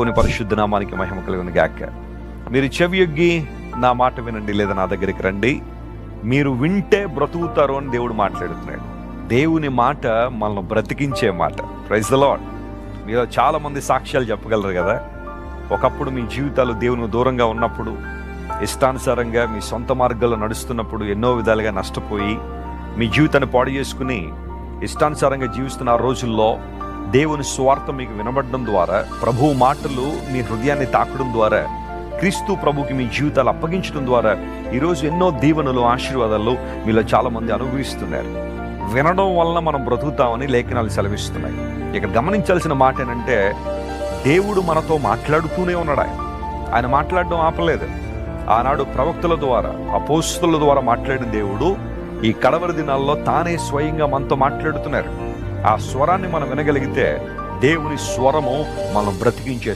కొన్ని పరిశుద్ధ నామానికి మహిమ కలుగును గాక. మీరు చెవియొగ్గి నా మాట వినండి, లేదా నా దగ్గరికి రండి, మీరు వింటే బ్రతుకుతారు అని దేవుడు మాట్లాడుతున్నాడు. దేవుని మాట మనల్ని బ్రతికించే మాట. Praise the lord. మీరు చాలా మంది సాక్ష్యాలు చెప్పగలరు కదా. ఒకప్పుడు మీ జీవితాలు దేవునికి దూరంగా ఉన్నప్పుడు, ఇష్టానుసారంగా మీ సొంత మార్గాల్లో నడుస్తున్నప్పుడు ఎన్నో విధాలుగా నష్టపోయి మీ జీవితాన్ని పాడు చేసుకుని ఇష్టానుసారంగా జీవిస్తున్న ఆ రోజుల్లో దేవుని స్వార్థ మీకు వినబడడం ద్వారా, ప్రభువు మాటలు మీ హృదయాన్ని తాకడం ద్వారా, క్రీస్తు ప్రభుకి మీ జీవితాలు అప్పగించడం ద్వారా ఈరోజు ఎన్నో దీవెనలు, ఆశీర్వాదాలు మీలో చాలా మంది అనుభవిస్తున్నారు. వినడం వలన మనం బ్రతుకుతామని లేఖనాలు సెలవిస్తున్నాయి. ఇక్కడ గమనించాల్సిన మాట ఏంటంటే, దేవుడు మనతో మాట్లాడుతూనే ఉన్నాడు. ఆయన మాట్లాడడం ఆపలేదు. ఆనాడు ప్రవక్తల ద్వారా, అపోస్తలుల ద్వారా మాట్లాడిన దేవుడు ఈ కడవరి దినాల్లో తానే స్వయంగా మనతో మాట్లాడుతున్నారు. ఆ స్వరాన్ని మనం వినగలిగితే దేవుని స్వరము మనం బ్రతికించే